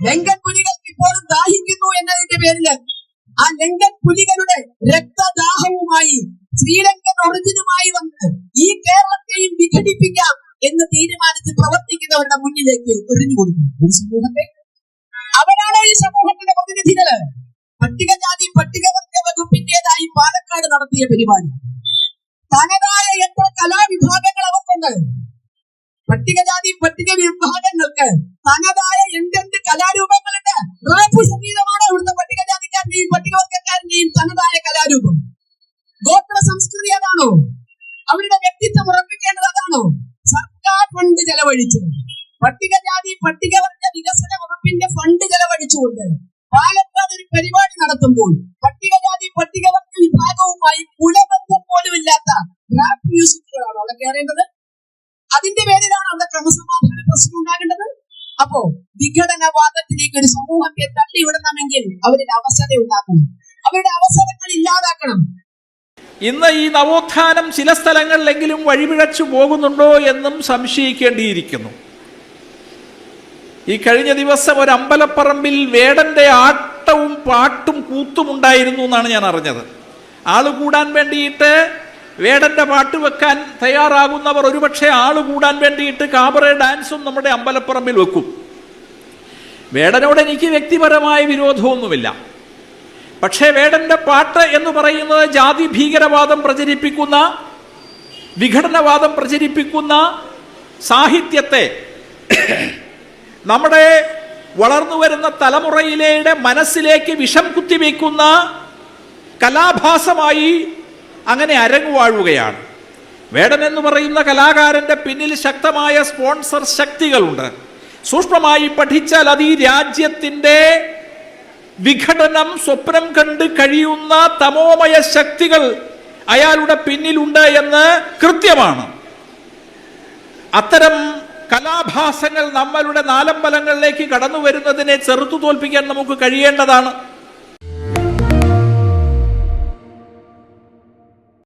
ലങ്കൻ പുലികൾക്ക് ഇപ്പോഴും ദാഹിക്കുന്നു എന്നതിന്റെ പേരില് ആ ലങ്കൻ പുലികളുടെ രക്തദാഹവുമായി ശ്രീലങ്കൻ ഒറിജിനുമായി വന്ന് ഈ കേരളത്തെയും വിഘടിപ്പിക്കാം എന്ന് തീരുമാനിച്ച് പ്രവർത്തിക്കുന്നവരുടെ മുന്നിലേക്ക് എറിഞ്ഞു കൊടുക്കുന്നു ഒരു സമൂഹത്തെ. അവരാണ് ഈ സമൂഹത്തിന്റെ പ്രതിനിധികള്. പട്ടികജാതി പട്ടികവർഗ വകുപ്പിന്റേതായി പാലക്കാട് നടത്തിയ പരിപാടി. തനതായ എത്ര കലാവിഭാഗങ്ങൾ അവർക്കുണ്ട്. പട്ടികജാതി പട്ടിക വിഭാഗങ്ങൾക്ക് തനതായ എന്തെന്ത് കലാരൂപങ്ങളുണ്ട്. റാപ്പ് സംഗീതമാണ് ഇവിടുത്തെ പട്ടികജാതിക്കാരന്റെയും പട്ടികവർഗക്കാരന്റെയും തനതായ കലാരൂപം. ഗോത്ര സംസ്കൃതി അതാണോ? അവരുടെ വ്യക്തിത്വം ഉറപ്പിക്കേണ്ടത് അതാണോ? സർക്കാർ ഫണ്ട് ചെലവഴിച്ചു, പട്ടികജാതി പട്ടികവർഗ വികസന വകുപ്പിന്റെ ഫണ്ട് ചെലവഴിച്ചുകൊണ്ട് പാലക്കാട് ഒരു പരിപാടി നടത്തുമ്പോൾ പട്ടികജാതി പട്ടികവർഗ വിഭാഗവുമായി കുലബന്ധം പോലും ഇല്ലാത്ത റാപ്പ് മ്യൂസിക്കുകളാണ് അവിടെ കയറേണ്ടത്. അതിന്റെ പേരിലാണ് അവിടെ ക്രമസമാധാന പ്രശ്നം ഉണ്ടാകേണ്ടത്. അപ്പോ വിഘടനവാദത്തിലേക്ക് ഒരു സമൂഹത്തെ തള്ളിവിടണമെങ്കിൽ അവരുടെ അവസര ഉണ്ടാക്കണം, അവരുടെ അവസരങ്ങൾ ഇല്ലാതാക്കണം. ഇന്ന് ഈ നവോത്ഥാനം ചില സ്ഥലങ്ങളിലെങ്കിലും വഴിപിഴച്ചു പോകുന്നുണ്ടോ എന്നും സംശയിക്കേണ്ടിയിരിക്കുന്നു. ഈ കഴിഞ്ഞ ദിവസം ഒരു അമ്പലപ്പറമ്പിൽ വേടന്റെ ആട്ടവും പാട്ടും കൂത്തും ഉണ്ടായിരുന്നു എന്നാണ് ഞാൻ അറിഞ്ഞത്. ആള് കൂടാൻ വേണ്ടിയിട്ട് വേടന്റെ പാട്ട് വെക്കാൻ തയ്യാറാകുന്നവർ ഒരുപക്ഷെ ആള് കൂടാൻ വേണ്ടിയിട്ട് കാബറ ഡാൻസും നമ്മുടെ അമ്പലപ്പറമ്പിൽ വെക്കും. വേടനോട് എനിക്ക് വ്യക്തിപരമായ വിരോധമൊന്നുമില്ല. പക്ഷേ വേടന്റെ പാട്ട് എന്ന് പറയുന്നത് ജാതി ഭീകരവാദം പ്രചരിപ്പിക്കുന്ന, വിഘടനവാദം പ്രചരിപ്പിക്കുന്ന സാഹിത്യത്തെ നമ്മുടെ വളർന്നു വരുന്ന തലമുറയിലെ മനസ്സിലേക്ക് വിഷം കുത്തിവെക്കുന്ന കലാഭാസമായി അങ്ങനെ അരങ്ങുവാഴുകയാണ്. വേടൻ എന്ന് പറയുന്ന കലാകാരന്റെ പിന്നിൽ ശക്തമായ സ്പോൺസർ ശക്തികളുണ്ട്. സൂക്ഷ്മമായി പഠിച്ചാൽ അത് ഈ രാജ്യത്തിൻ്റെ വിഘടനം സ്വപ്നം കണ്ട് കഴിയുന്ന തമോമയ ശക്തികൾ അയാളുടെ പിന്നിലുണ്ട് എന്ന് കൃത്യമാണ്. അത്തരം കലാഭാസങ്ങൾ നമ്മളുടെ നാലമ്പലങ്ങളിലേക്ക് കടന്നു വരുന്നതിനെ ചെറുത്തു തോൽപ്പിക്കാൻ നമുക്ക് കഴിയേണ്ടതാണ്.